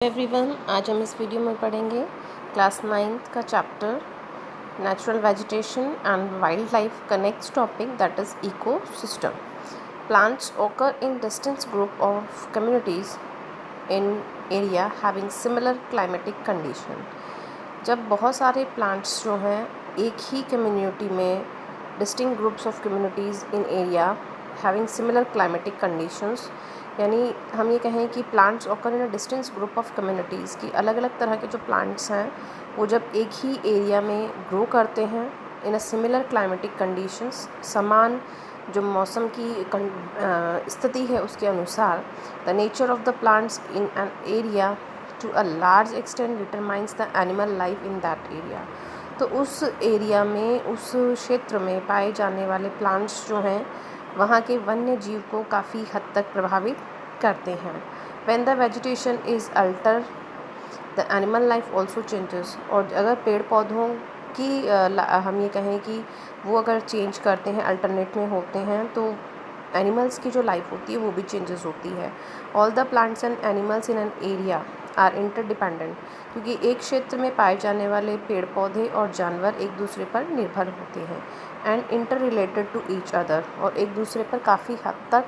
Everyone, आज हम इस वीडियो में पढ़ेंगे क्लास 9th का chapter natural vegetation and wild life का next topic that is ecosystem. Plants occur in distinct group of communities in area having similar climatic condition। जब बहुत सारे प्लांट्स जो हैं एक ही कम्युनिटी में distinct groups of communities in area having similar climatic conditions, यानी हम ये कहें कि plants occur in a distance group of communities की अलग अलग तरह के जो प्लांट्स हैं वो जब एक ही एरिया में ग्रो करते हैं in a similar climatic conditions, समान जो मौसम की स्थिति है उसके अनुसार, the nature of the plants in an area to a large extent determines the animal life in that area. तो उस एरिया में, उस क्षेत्र में पाए जाने वाले प्लांट्स जो हैं वहाँ के वन्य जीव को काफ़ी हद तक प्रभावित करते हैं। When the vegetation is alter the animal life also changes. और अगर पेड़ पौधों की हम ये कहें कि वो अगर चेंज करते हैं, अल्टरनेट में होते हैं, तो एनिमल्स की जो लाइफ होती है वो भी चेंजेस होती है। All the plants and animals in an area are interdependent, क्योंकि एक क्षेत्र में पाए जाने वाले पेड़ पौधे और जानवर एक दूसरे पर निर्भर होते हैं and interrelated to each other, और एक दूसरे पर काफ़ी हद तक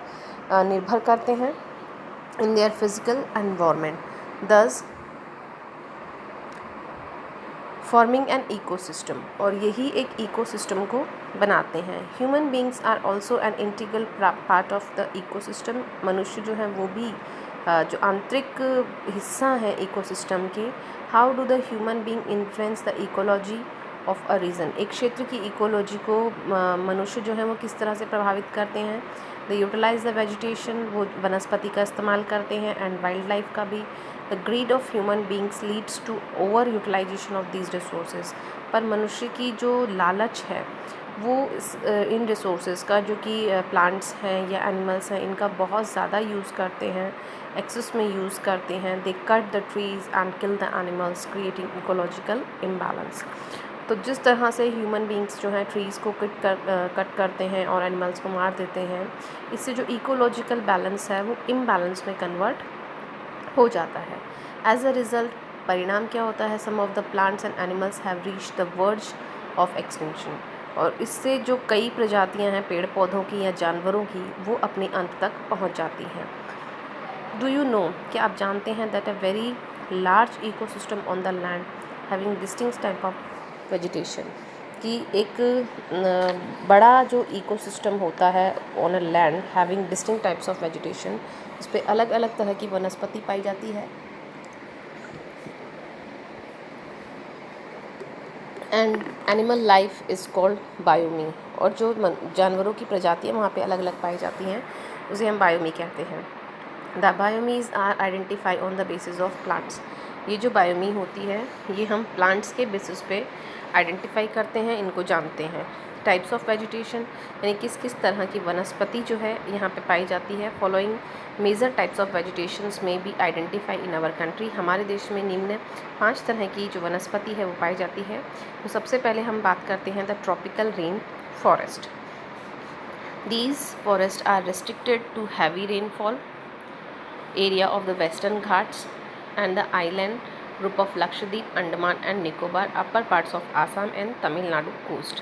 निर्भर करते हैं in their physical environment, thus forming an ecosystem, और यही एक इकोसिस्टम को बनाते हैं। Human beings are also an integral part of the ecosystem. मनुष्य जो हैं वो भी जो आंतरिक हिस्सा है इकोसिस्टम के। How do the human being influence the ecology of a region. एक क्षेत्र की इकोलॉजी को मनुष्य जो है वो किस तरह से प्रभावित करते हैं। द यूटिलाइज द वेजिटेशन, वो वनस्पति का इस्तेमाल करते हैं, एंड वाइल्ड लाइफ का भी। The greed of human beings leads to over utilisation of these resources. पर मनुष्य की जो लालच है वो इन रिसोर्सेज का, जो कि प्लांट्स हैं या एनिमल्स हैं, इनका बहुत ज़्यादा यूज़ करते हैं, एक्सेस में यूज़ करते हैं। They cut the trees and kill the animals creating ecological imbalance. तो जिस तरह से ह्यूमन बींग्स जो हैं ट्रीज़ को कट करते हैं और एनिमल्स को मार देते हैं, इससे जो इकोलॉजिकल बैलेंस है वो इम्बैलेंस में कन्वर्ट हो जाता है। एज अ रिज़ल्ट, परिणाम क्या होता है, some of the plants and animals have reached the verge of extinction, और इससे जो कई प्रजातियां हैं पेड़ पौधों की या जानवरों की, वो अपने अंत तक पहुंच जाती हैं। डू यू नो, क्या आप जानते हैं that a very large ecosystem on the land having distinct type of vegetation, कि एक बड़ा जो इकोसिस्टम होता है on a land having distinct types of vegetation, उस पर अलग अलग तरह की वनस्पति पाई जाती है, and animal life is called बायोमी। और जो जानवरों की प्रजातियाँ वहाँ पे अलग अलग पाई जाती हैं उसे हम बायोमी कहते हैं। The biomes are identify on the basis of plants. ये जो बायोमी होती है ये हम प्लांट्स के बेसिस पे आइडेंटिफाई करते हैं, इनको जानते हैं। टाइप्स ऑफ वेजिटेशन, यानी किस किस तरह की वनस्पति जो है यहाँ पे पाई जाती है। Following major types of vegetations may be identify in our country. हमारे देश में निम्न 5 तरह की जो वनस्पति है वो पाई जाती है। तो सबसे पहले हम बात करते हैं the tropical rain forest. These forest are restricted to heavy rainfall area of the western Ghats and the island group of Lakshadweep, Andaman and Nicobar, upper parts of Assam and Tamil Nadu coast।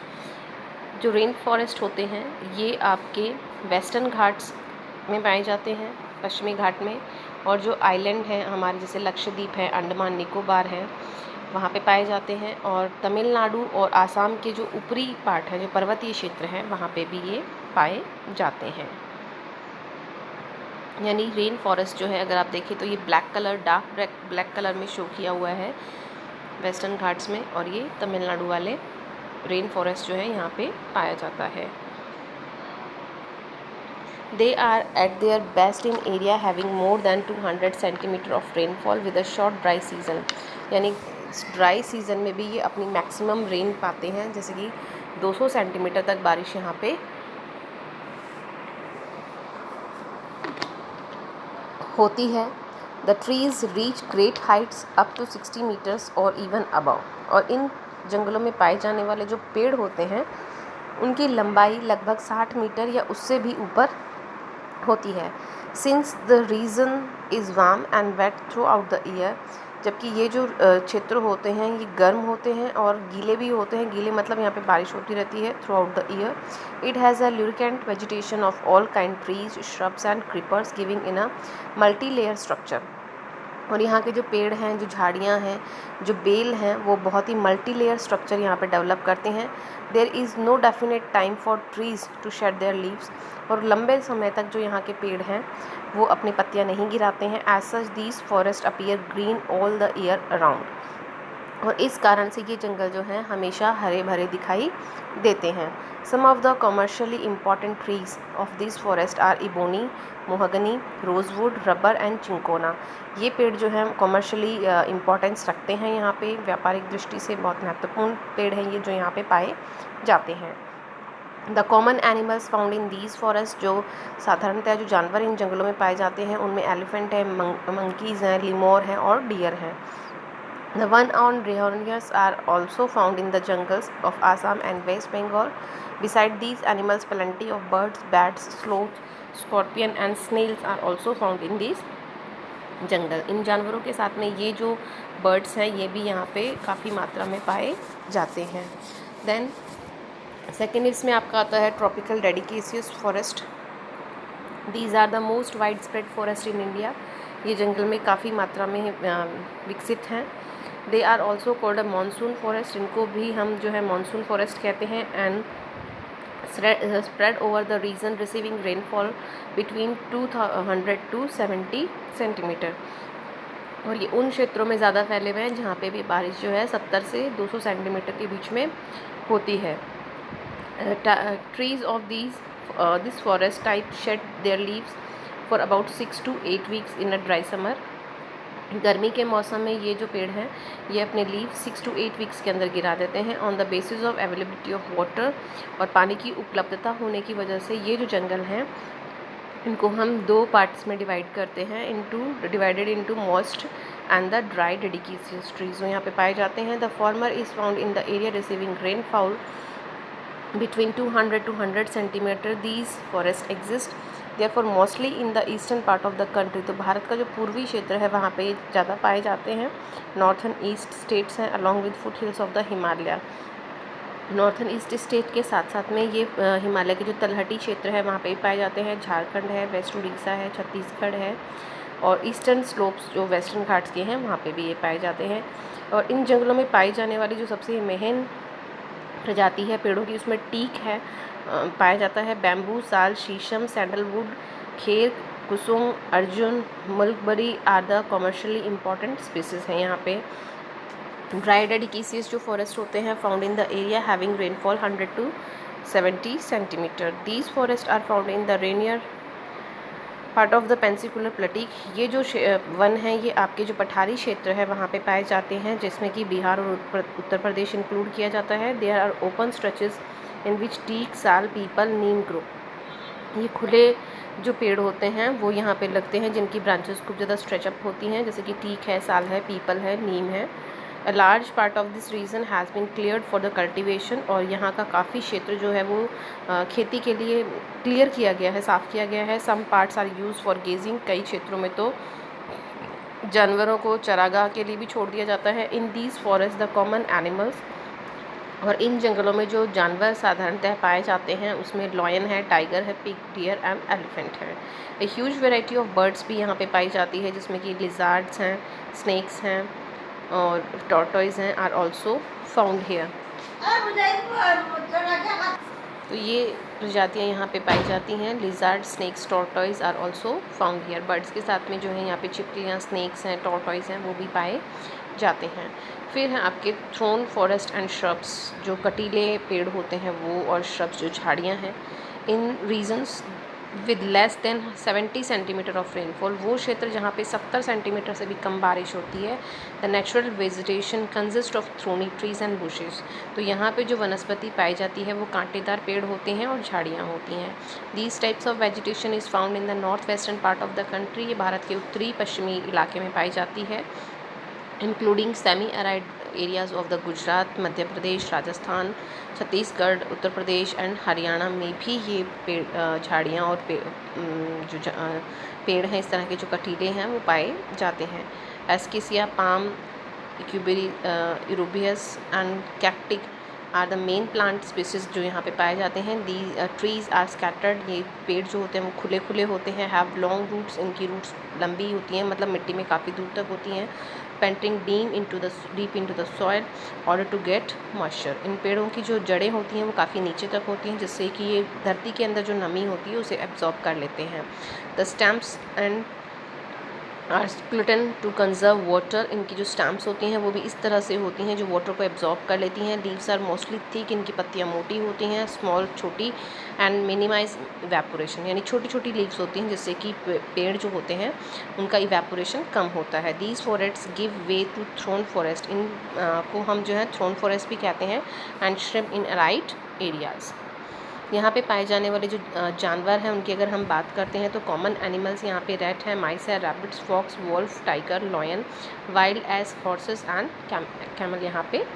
जो rain forest होते हैं ये आपके western Ghats में पाए जाते हैं, पश्चिमी घाट में, और जो आइलैंड हैं हमारे जैसे लक्षद्वीप है, अंडमान निकोबार है, वहाँ पे पाए जाते हैं, और तमिलनाडु और आसाम के जो ऊपरी पार्ट है, जो पर्वतीय क्षेत्र है, वहाँ पे भी ये पाए जाते हैं। यानी रेन फॉरेस्ट जो है अगर आप देखें तो ये black colour, dark black colour में शो किया हुआ है वेस्टर्न घाट्स में, और ये तमिलनाडु वाले रेन फॉरेस्ट जो है यहाँ पे पाया जाता है। They are at their best in area having more than 200 centimetre of rainfall with a short dry season. यानी ड्राई सीजन में भी ये अपनी मैक्सिमम रेन पाते हैं, जैसे कि 200 सेंटीमीटर तक बारिश यहाँ पे होती है। The trees reach great heights up to 60 metres और इवन अबव। और इन जंगलों में पाए जाने वाले जो पेड़ होते हैं उनकी लंबाई लगभग 60 मीटर या उससे भी ऊपर होती है। Since the region is warm and wet throughout the year, जबकि ये जो क्षेत्र होते हैं ये गर्म होते हैं और गीले भी होते हैं। गीले मतलब यहाँ पे बारिश होती रहती है throughout the year. It has a luxuriant vegetation of all kind trees, shrubs and creepers giving in a multi layer structure. और यहाँ के जो पेड़ हैं, जो झाड़ियाँ हैं, जो बेल हैं, वो बहुत ही मल्टी लेयर स्ट्रक्चर यहाँ पे डेवलप करते हैं। There is no definite time for trees to shed their leaves, और लंबे समय तक जो यहाँ के पेड़ हैं वो अपनी पत्तियाँ नहीं गिराते हैं। As such these forest appear green all the year around, और इस कारण से ये जंगल जो हैं हमेशा हरे भरे दिखाई देते हैं। Some of the commercially important trees of this forest are ebony, mahogany, rosewood, rubber and cinchona. ये पेड़ जो हैं कमर्शियली इम्पॉर्टेंस रखते हैं, यहाँ पे व्यापारिक दृष्टि से बहुत महत्वपूर्ण पेड़ हैं ये जो यहाँ पे पाए जाते हैं। The common animals found in these forest, जो साधारणतः जो जानवर इन जंगलों में पाए जाते हैं उनमें एलिफेंट है, मंकीज़ हैं, लिमोर हैं और डियर हैं। The one-horned rhinos are also found in the jungles of Assam and West Bengal. Beside these animals, plenty of birds, bats, sloths, scorpion and snails are also found in these जंगल। इन जानवरों के साथ में ये जो birds हैं ये भी यहाँ पे काफ़ी मात्रा में पाए जाते हैं। देन सेकेंड इसमें आपका आता है tropical deciduous forest. These are the most wide spread forest in India. ये जंगल में काफ़ी मात्रा में विकसित हैं। They are also called a monsoon forest, इनको भी हम जो है मानसून फॉरेस्ट कहते हैं। And spread over the region receiving rainfall between 200 to 70 centimetre. और ये उन क्षेत्रों में ज़्यादा फैले हुए हैं जहाँ पे भी बारिश जो है 70 से 200 सेंटीमीटर के बीच में होती है। Trees of this forest type shade their leaves for about 6 to 8 weeks in a dry summer. गर्मी के मौसम में ये जो पेड़ हैं ये अपने लीव 6 to 8 वीक्स के अंदर गिरा देते हैं on the basis of availability of water. और पानी की उपलब्धता होने की वजह से ये जो जंगल हैं इनको हम दो पार्ट्स में डिवाइड करते हैं, divided into moist and the dry deciduous trees जो यहाँ पे पाए जाते हैं। The former is found in the area receiving rainfall between 200 to 100 centimetre. These forest exist therefore mostly in the eastern part of the country. तो भारत का जो पूर्वी क्षेत्र है वहाँ पे ज़्यादा पाए जाते हैं। नॉर्थन ईस्ट स्टेट्स हैं along with foot hills of the Himalaya. Northern east state के साथ साथ में ये हिमालय के जो तलहटी क्षेत्र है वहाँ पे भी पाए जाते हैं। झारखंड है, वेस्ट उड़ीसा है, छत्तीसगढ़ है, और ईस्टर्न स्लोप्स जो वेस्टर्न घाट्स के हैं वहाँ पे भी ये पाए जाते हैं। और इन जंगलों में पाई जाने वाली जो सबसे मेन प्रजाति है पेड़ों की उसमें टीक है, पाया जाता है। Bamboo, sal, sheesham, sandalwood, khair, kusum, arjun, mulberry are the commercially important species हैं यहाँ पे। ड्राई डेडिकेशियस जो फॉरेस्ट होते हैं found in the area having rainfall 100 to 70 centimetre. These forest are found in the rainier part of the peninsular plateau. ये जो one हैं ये आपके जो पठारी क्षेत्र है वहाँ पे पाए जाते हैं जिसमें कि बिहार और उत्तर प्रदेश इंक्लूड किया जाता है। There are open stretches in which teak, sal, peepal, neem grow. ये खुले जो पेड़ होते हैं वो यहाँ पे लगते हैं जिनकी ब्रांचेस खूब ज़्यादा स्ट्रेचअप होती हैं, जैसे कि टीक है, साल है, पीपल है, नीम है। A large part of this region has been cleared for the cultivation. और यहाँ का काफ़ी क्षेत्र जो है वो खेती के लिए क्लियर किया गया है, साफ़ किया गया है। Some parts are use for grazing, कई क्षेत्रों में तो जानवरों को चरागाह के लिए भी छोड़ दिया जाता है। इन these forest the common animals, और इन जंगलों में जो जानवर साधारणतः पाए जाते हैं उसमें लॉयन है, टाइगर है, पिग, डियर एंड एलिफेंट है। A huge variety of birds भी यहाँ पे पाई जाती है जिसमें कि लिजार्ड्स हैं, स्नेक्स हैं और टॉर्टॉइज हैं आर ऑल्सो फाउंड हेयर। तो ये प्रजातियाँ यहाँ पे पाई जाती हैं। Lizard, snakes, tortoise are also found here. Birds के साथ में जो है यहाँ पे छिपकलियाँ, स्नेक्स हैं, टॉर्टॉइज हैं वो भी पाए जाते हैं। फिर हैं आपके थ्रोन फॉरेस्ट एंड श्रब्स, जो कटीले पेड़ होते हैं वो, और श्रब्स जो झाड़ियाँ हैं। In regions with less than 70 centimetre of rainfall, वो क्षेत्र जहाँ पे 70 सेंटीमीटर से भी कम बारिश होती है। The natural vegetation consist of thorny trees and bushes. तो यहाँ पे जो वनस्पति पाई जाती है वो कांटेदार पेड़ होते हैं और झाड़ियाँ होती हैं। These types of vegetation is found in the north western part of the country. ये भारत के उत्तरी पश्चिमी इलाके में पाई जाती है, including semi arid areas of the Gujarat, Madhya Pradesh, Rajasthan, Chhattisgarh, Uttar Pradesh and Haryana में भी ये पेड़ झाड़ियाँ और पेड़ हैं, इस तरह के जो कटीले हैं वो पाए जाते हैं। एस्केसिया, पाम, क्यूबेरी, euphorbias and cacti are the main plant species जो यहाँ पे पाए जाते हैं। दी ट्रीज आर स्कैटर्ड, ये पेड़ जो होते हैं वो खुले खुले होते हैं। हैव लॉन्ग रूट्स, इनकी रूट्स लंबी होती हैं, मतलब मिट्टी में काफ़ी दूर तक होती हैं। Penetrating deep into the soil order to get moisture, इन पेड़ों की जो जड़ें होती हैं वो काफ़ी नीचे तक होती हैं, जिससे कि ये धरती के अंदर जो नमी होती है उसे एब्जॉर्ब कर लेते हैं। द स्टैम्प्स एंड आर स्प्लिटन टू कंजर्व वाटर, इनकी जो स्टैम्प्स होती हैं वो भी इस तरह से होती हैं जो वाटर को एब्जॉर्ब कर लेती हैं। लीव्स आर मोस्टली थिक, इनकी पत्तियाँ मोटी होती हैं। स्मॉल, छोटी एंड मिनिमाइज इवेपोरेशन, यानी छोटी छोटी लीव्स होती हैं जिससे कि पेड़ जो होते हैं उनका इवेपोरेशन कम होता है। These forests give way to thorn forest, इन को हम जो है थ्रोन फॉरेस्ट भी कहते हैं। And scrub in arid areas, यहाँ पे पाए जाने वाले जो जानवर हैं उनकी अगर हम बात करते हैं तो कॉमन एनिमल्स यहाँ पे रैट है, माइस है, rabbits, fox, wolf, tiger, lion, wild ass horses and camel यहाँ पे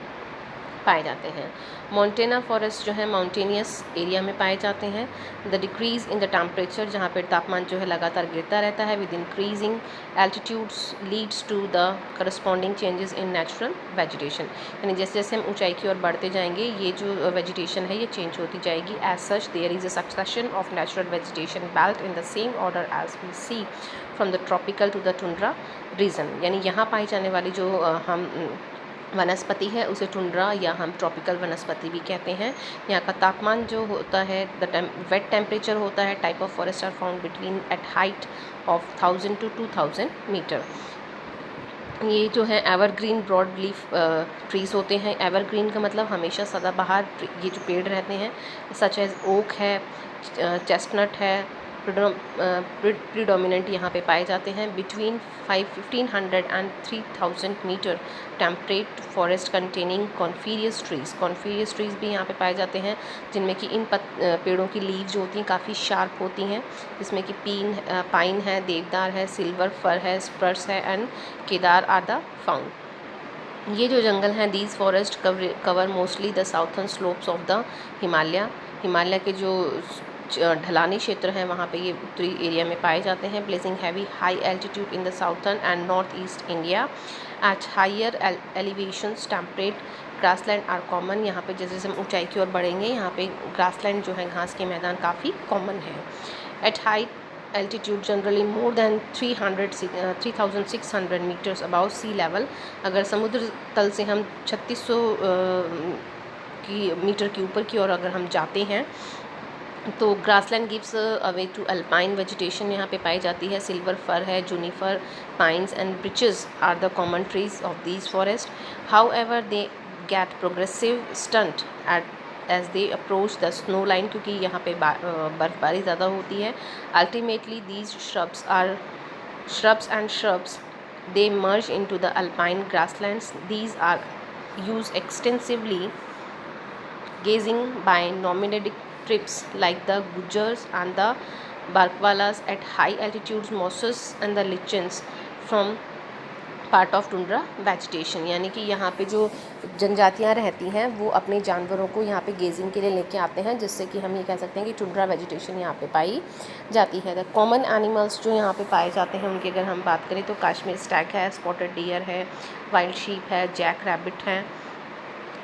पाए जाते हैं। मोंटेना फॉरेस्ट जो है माउंटेनियस एरिया में पाए जाते हैं। The decrease in the temperature, जहाँ पे तापमान जो है लगातार गिरता रहता है with increasing altitudes leads to the corresponding changes in natural vegetation, यानी जैसे जैसे हम ऊंचाई की ओर बढ़ते जाएंगे ये जो वेजिटेशन है ये चेंज होती जाएगी। As such there is a succession of natural vegetation belt in the same order as we see from the tropical to the tundra region, यानी यहाँ पाई जाने वाली जो हम वनस्पति है उसे टुंड्रा या हम ट्रॉपिकल वनस्पति भी कहते हैं। यहाँ का तापमान जो होता है वेट टेम्परेचर होता है। Type of forest are found between at height of 1000 to 2000 metre. ये जो है एवरग्रीन ब्रॉड लीफ ट्रीज़ होते हैं। एवरग्रीन का मतलब हमेशा सदाबहार ये जो पेड़ रहते हैं, सच एज ओक है, चेस्टनट है, प्रीडोमिनेंट यहाँ पे पाए जाते हैं। Between 1500 and 3000 metre temperate forest containing coniferous trees भी यहाँ पे पाए जाते हैं, जिनमें कि इन पेड़ों की लीव जो होती हैं काफ़ी शार्प होती हैं, जिसमें कि पाइन है, देवदार है, सिल्वर फर है, स्पर्स है and cedar are the found. ये जो जंगल हैं these forest cover mostly the southern slopes of the Himalaya के जो ढलानी क्षेत्र हैं वहाँ पे ये उत्तरी एरिया में पाए जाते हैं। Placing heavy high altitude in the southern and north east India at higher elevations temperate grassland are common, यहाँ पे जैसे जैसे हम ऊंचाई की ओर बढ़ेंगे यहाँ पे ग्रासलैंड जो है घास के मैदान काफ़ी कॉमन है। At high altitude generally more than 3600 metres above sea level, अगर समुद्र तल से हम 3600 मीटर के ऊपर की ओर अगर हम जाते हैं तो grassland gives away to alpine vegetation यहाँ पे पाई जाती है। सिल्वर फर है, juniper, pines and birches are the common trees of these forest. However they get progressive stunt as they approach the snow line, क्योंकि यहाँ पे बर्फबारी ज़्यादा होती है। Ultimately these shrubs and shrubs they merge into the alpine grasslands. These are used extensively grazing by nomadic tribes like the Gujars and the Barkwalas at high altitudes, mosses and the lichens from part of tundra vegetation, यानी कि यहाँ पे जो जनजातियाँ रहती हैं वो अपने जानवरों को यहाँ पे गेजिंग के लिए लेके आते हैं, जिससे कि हम ये कह सकते हैं कि टुंड्रा वेजिटेशन यहाँ पे पाई जाती है। द कॉमन एनिमल्स जो यहाँ पे पाए जाते हैं उनकी अगर हम बात करें तो कश्मीर स्टैग है, स्पॉटेड डियर है, वाइल्ड शीप है, जैक रैबिट है,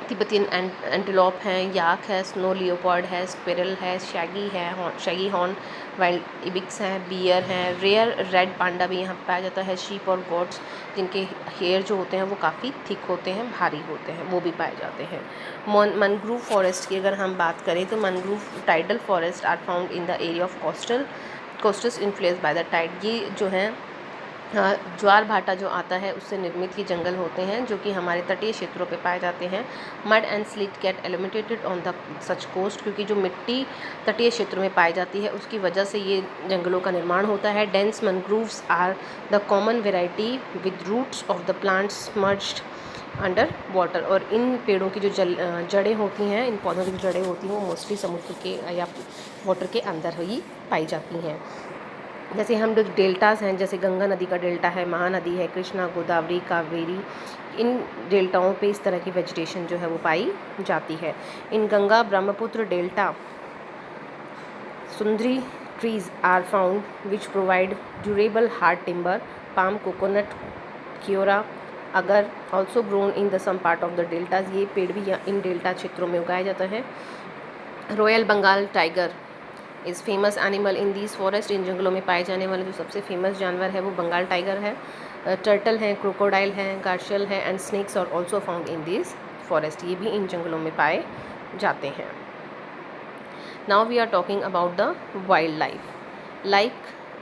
तिब्बतियन एंटीलोप है, याक है, स्नो लियोपार्ड है, स्क्विरल है, शैगी हॉर्न वाइल्ड इबिक्स हैं, बियर हैं, रेयर रेड पांडा भी यहाँ पाया जाता है, शीप और गोट्स जिनके हेयर जो होते हैं वो काफ़ी थिक होते हैं, भारी होते हैं, वो भी पाए जाते हैं। मैनग्रोव फॉरेस्ट की अगर हम बात करें तो mangrove tidal forest are found in the area of coasts influenced by the tide. ये जो है ज्वार भाटा जो आता है उससे निर्मित ये जंगल होते हैं जो कि हमारे तटीय क्षेत्रों पे पाए जाते हैं। Mud and slit get eliminated on the such coast, क्योंकि जो मिट्टी तटीय क्षेत्र में पाई जाती है उसकी वजह से ये जंगलों का निर्माण होता है। Dense mangroves are the common variety with roots of the plants merged under water, और इन पेड़ों की जो जड़ें होती हैं, इन पौधों की जो जड़ें होती हैं वो मोस्टली समुद्र के या वाटर के अंदर ही पाई जाती हैं। जैसे हम जो डेल्टास हैं, जैसे गंगा नदी का डेल्टा है, महानदी है, कृष्णा, गोदावरी, कावेरी, इन डेल्टाओं पे इस तरह की वेजिटेशन जो है वो पाई जाती है। In Ganga Brahmaputra delta sundari trees are found which provide durable hard timber, palm, coconut, keora, agar also grown in the some part of the deltas. ये पेड़ भी इन डेल्टा क्षेत्रों में उगाया जाता है। Royal Bengal tiger is famous animal in these forest. इन जंगलों में पाए जाने वाले जो सबसे फेमस जानवर है वो बंगाल टाइगर है। टर्टल हैं, क्रोकोडाइल हैं, गार्शियल है and snacks are also found in these forest. ये भी इन जंगलों में पाए जाते हैं। Now we are talking about the wild life. Like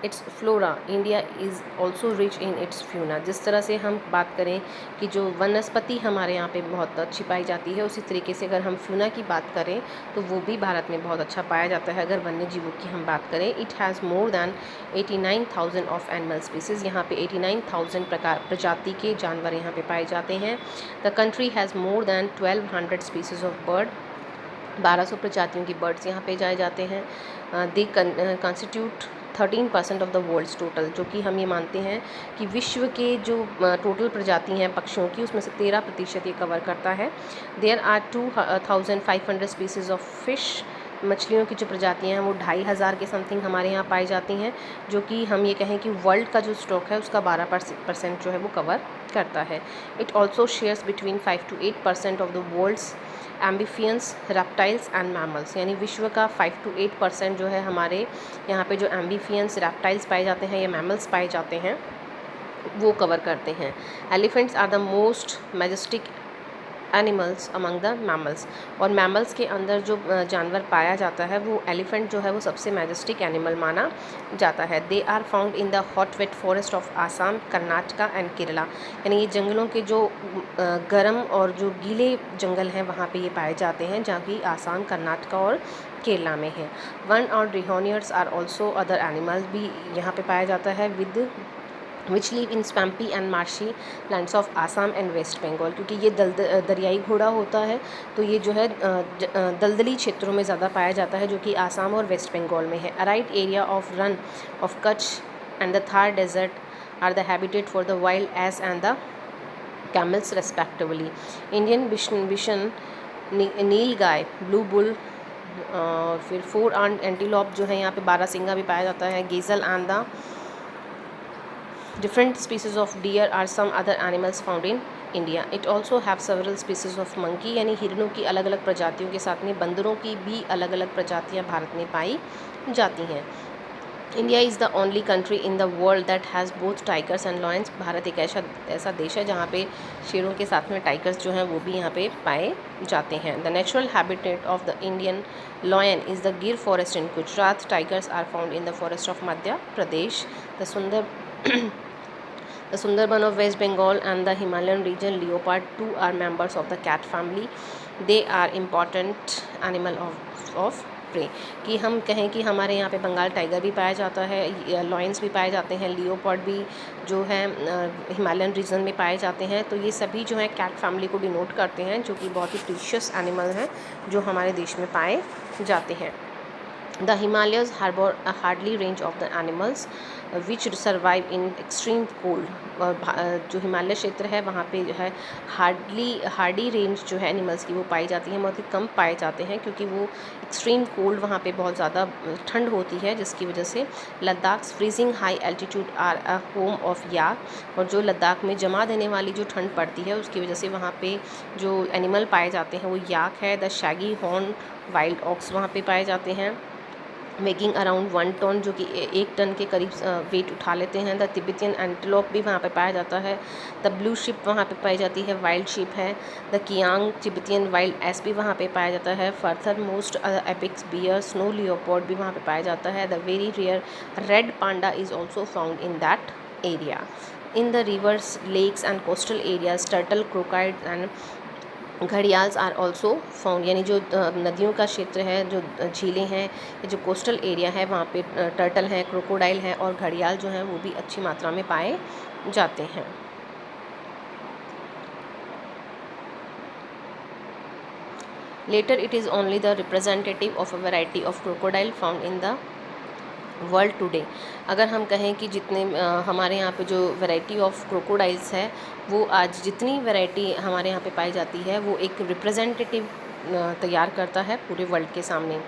it's flora, India is also rich in its fauna. जिस तरह से हम बात करें कि जो वनस्पति हमारे यहाँ पे बहुत अच्छी पाई जाती है, उसी तरीके से अगर हम फ्यूना की बात करें तो वो भी भारत में बहुत अच्छा पाया जाता है। अगर वन्य जीवों की हम बात करें, it has more then 89,000 of animal species. यहाँ पे 89,000 प्रजाति के जानवर यहाँ पे पाए जाते हैं। The country has more than 1200 species of bird. 1200 प्रजातियों की बर्ड्स यहाँ पे जाए जाते हैं। They constitute 13% of the world's total, जो कि हम ये मानते हैं कि विश्व के जो टोटल प्रजाति हैं पक्षियों की, उसमें से 13% ये कवर करता है। There are 2500 species of fish. मछलियों की जो प्रजातियां हैं वो 2500 के समथिंग हमारे यहाँ पाई जाती हैं, जो कि हम ये कहें कि वर्ल्ड का जो स्टॉक है उसका 12% जो है वो कवर करता है। It also shares between 5 to 8% of the world's amphibians, reptiles and mammals. यानी विश्व का 5 to 8% जो है हमारे यहाँ पे जो एम्बीफियंस, रेप्टाइल्स पाए जाते हैं या मैमल्स पाए जाते हैं वो कवर करते हैं। Elephants are the most majestic animals among the mammals. और मैमल्स के अंदर जो जानवर पाया जाता है वो एलिफेंट जो है वो सबसे मैजेस्टिक एनिमल माना जाता है। They are found in the hot wet forest of Assam, Karnataka and Kerala. यानी ये जंगलों के जो गर्म और जो गीले जंगल हैं वहाँ पे ये पाए जाते हैं, जहाँ की आसाम, कर्नाटका और केरला में है। वन और rhinoceroses are also other animals भी यहाँ पे पाया जाता है with which live in swampy and marshy lands of Assam and West Bengal. क्योंकि ये दरियाई घोड़ा होता है तो ये जो है दलदली क्षेत्रों में ज़्यादा पाया जाता है, जो कि आसाम और वेस्ट बंगाल में है। Arid area of Rann of Kutch and the Thar desert are the habitat for the wild ass and the camels respectively. Indian bison, nilgai, blue bull, फिर 4 आर्म्ड एंटीलोप जो है यहाँ पे बारहसिंगा भी पाया जाता है। गेजल and the different species of deer are some other animals found in India. It also have several species of monkey, यानी हिरणों की अलग अलग प्रजातियों के साथ में बंदरों की भी अलग अलग प्रजातियां भारत में पाई जाती हैं। India is the only country in the world that has both tigers and lions. Bharat एक ऐसा देश है जहाँ पे शेरों के साथ में टाइगर्स जो हैं वो भी यहाँ पे पाए जाते हैं। The natural habitat of the Indian lion is the Gir forest in Gujarat. Tigers are found in the forest of Madhya Pradesh. The Sundarban of West Bengal and the Himalayan region, leopard too are members of the cat family. They are important animal of prey. कि हम कहें कि हमारे यहाँ पे Bengal tiger भी पाया जाता है, लॉयंस भी पाए जाते हैं, लियोपार्ड भी जो है हिमालयन रीजन में पाए जाते हैं। तो ये सभी जो है कैट फैमिली को डिनोट करते हैं, जो कि बहुत ही प्रीशियस एनिमल हैं जो हमारे देश में पाए जाते हैं। The Himalayas harbor a hardy range of the animals which survive in extreme cold. और जो हिमालय क्षेत्र है वहाँ पे जो है हार्डी रेंज जो है एनिमल्स की वो पाई जाती है, बहुत ही कम पाए जाते हैं क्योंकि वो एक्सट्रीम कोल्ड वहाँ पे बहुत ज़्यादा ठंड होती है, जिसकी वजह से Ladakh freezing high altitude are a home of yak. और जो लद्दाख में जमा देने वाली जो ठंड पड़ती है उसकी वजह से वहाँ पे जो एनिमल पाए जाते हैं वो याक है। The shaggy horn wild ox वहाँ पे पाए जाते हैं, मेकिंग अराउंड 1 टन, जो कि 1 टन के करीब वेट उठा लेते हैं। द तिब्बतियन एंटीलोप भी वहाँ पे पाया जाता है। द ब्लू शिप वहाँ पे पाई जाती है, वाइल्ड शिप है। The kiang Tibetan wild ass भी वहाँ पे पाया जाता है। Further most epics bear, snow leopard भी वहाँ पे पाया जाता है। The very rare red panda is also found in that area. In the rivers, lakes and coastal areas, turtle, crocodile and gharials are also found. यानी जो नदियों का क्षेत्र है, जो झीलें हैं, जो कोस्टल एरिया है वहाँ पे टर्टल हैं, क्रोकोडाइल हैं और घड़ियाल जो हैं वो भी अच्छी मात्रा में पाए जाते हैं। Later it is only the representative of a variety of crocodile found in the world today, अगर हम कहें कि जितने हमारे यहाँ पे जो वैरायटी ऑफ क्रोकोडाइल्स है, वो आज जितनी वैरायटी हमारे यहाँ पे पाई जाती है वो एक रिप्रेजेंटेटिव तैयार करता है पूरे वर्ल्ड के सामने।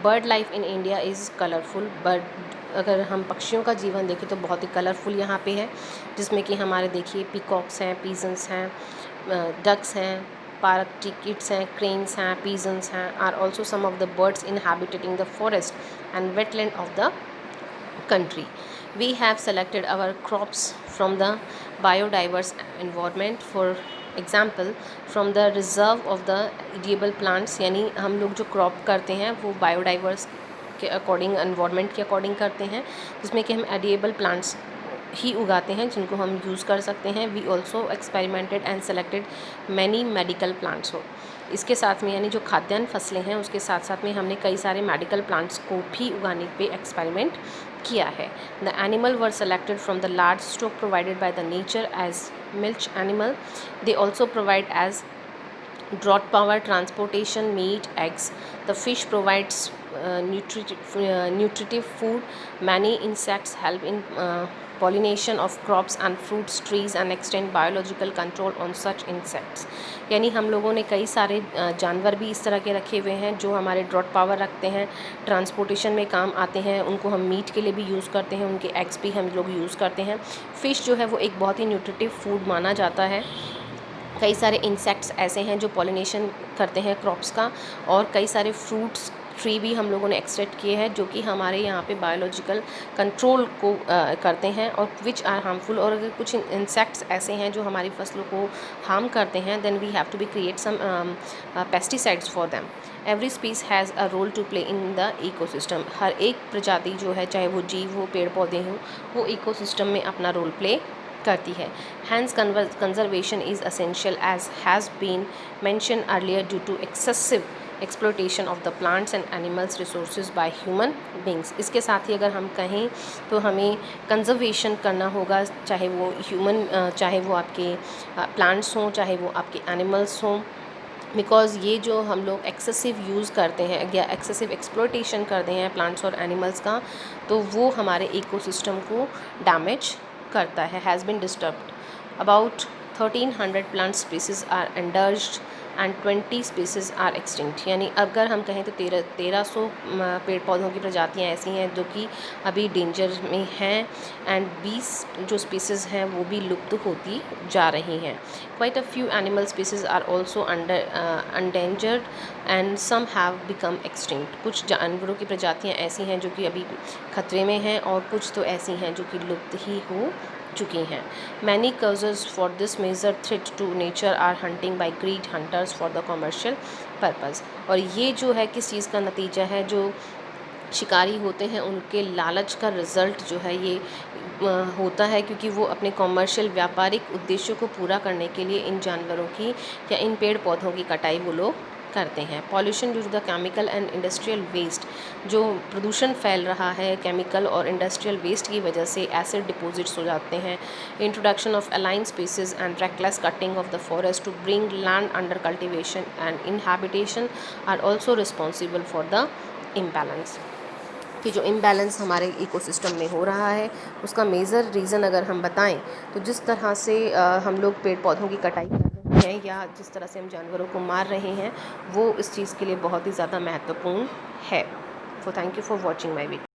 Bird life in India is colourful. Bird, अगर हम पक्षियों का जीवन देखें तो बहुत ही कलरफुल यहाँ पे है, जिसमें कि हमारे देखिए पीकॉक्स हैं, पीजन्स हैं, डक्स हैं, पार्क टिकिट्स हैं, क्रेन्स हैं, पीजन्स हैं, are also some of the birds inhabiting the forest and wetland of the country. We have selected our crops from the biodiverse environment. For example, from the reserve of the edible plants, यानी हम लोग जो crop करते हैं वो biodiverse के according, environment के according करते हैं, जिसमें कि हम एडिएबल प्लांट्स ही उगाते हैं जिनको हम यूज़ कर सकते हैं। We also experimented and selected many medical plants हो। इसके साथ में यानी जो खाद्यान्न फसलें हैं उसके साथ साथ में हमने कई सारे मेडिकल प्लांट्स को भी उगाने पे एक्सपेरिमेंट किया है। The animal were selected from the large stock provided by the nature as milk animal. They also provide as drought power, transportation, meat, eggs. The fish provides nutritive food. Many insects help in pollination of crops and fruits, trees, and extend biological control on such insects. यानी हम लोगों ने कई सारे जानवर भी इस तरह के रखे हुए हैं जो हमारे ड्रॉट पावर रखते हैं, ट्रांसपोर्टेशन में काम आते हैं, उनको हम मीट के लिए भी यूज़ करते हैं, उनके एग्स भी हम लोग यूज़ करते हैं। फ़िश जो है वो एक बहुत ही न्यूट्रिटिव फूड माना जाता है। कई सारे इंसेक्ट्स ऐसे हैं जो पॉलिनेशन करते हैं क्रॉप्स का, और कई सारे फ्रूट्स ट्री भी हम लोगों ने एक्सट्रैक्ट किए हैं जो कि हमारे यहाँ पे बायोलॉजिकल कंट्रोल को करते हैं और विच आर हार्मफुल। और अगर कुछ इंसेक्ट्स ऐसे हैं जो हमारी फसलों को हार्म करते हैं, then we have to be create some pesticides for them. Every species has a role to play in the ecosystem. हर एक प्रजाति जो है, चाहे वो जीव हो, पेड़ पौधे हों, वो इकोसिस्टम में अपना रोल प्ले करती है। Hence conservation is essential as has been mentioned earlier due to excessive exploitation of the plants and animals resources by human beings। इसके साथ ही अगर हम कहें तो हमें कंजर्वेशन करना होगा, चाहे वो ह्यूमन, चाहे वो आपके प्लांट्स हों, चाहे वो आपके एनिमल्स हों, बिकॉज़ ये जो हम लोग एक्सेसिव यूज़ करते हैं या एक्सेसिव एक्सप्लॉयटेशन करते हैं प्लांट्स और एनिमल्स का, तो वो हमारे इकोसिस्टम को डैमेज करता है। Has been disturbed. About 1300 plant species are endangered and 20 species are extinct. यानी अगर हम कहें तो 1300 पेड़ पौधों की प्रजातियां ऐसी हैं जो कि अभी डेंजर में हैं, एंड 20 जो स्पीसीज़ हैं वो भी लुप्त होती जा रही हैं। Quite a few animal species are also endangered and some have become extinct. कुछ जानवरों की प्रजातियां ऐसी हैं जो कि अभी खतरे में हैं, और कुछ तो ऐसी हैं जो कि लुप्त ही हो चुकी हैं। Many causes for this major threat to nature are hunting by greed hunters for the commercial purpose। और ये जो है किस चीज़ का नतीजा है, जो शिकारी होते हैं उनके लालच का रिज़ल्ट जो है ये होता है, क्योंकि वो अपने कॉमर्शियल व्यापारिक उद्देश्यों को पूरा करने के लिए इन जानवरों की या इन पेड़ पौधों की कटाई वो लोग करते हैं। Pollution due to the chemical and industrial waste, जो प्रदूषण फैल रहा है केमिकल और इंडस्ट्रियल वेस्ट की वजह से एसिड डिपॉजिट्स हो जाते हैं। Introduction of alien species and reckless cutting of the forest to bring land under cultivation and inhabitation are also responsible for the imbalance. कि जो इम्बैलेंस हमारे इकोसिस्टम में हो रहा है उसका मेजर रीज़न अगर हम बताएं तो जिस तरह से हम लोग पेड़ पौधों की कटाई कर रहे हैं या जिस तरह से हम जानवरों को मार रहे हैं, वो इस चीज़ के लिए बहुत ही ज़्यादा महत्वपूर्ण है। So thank you for watching my video.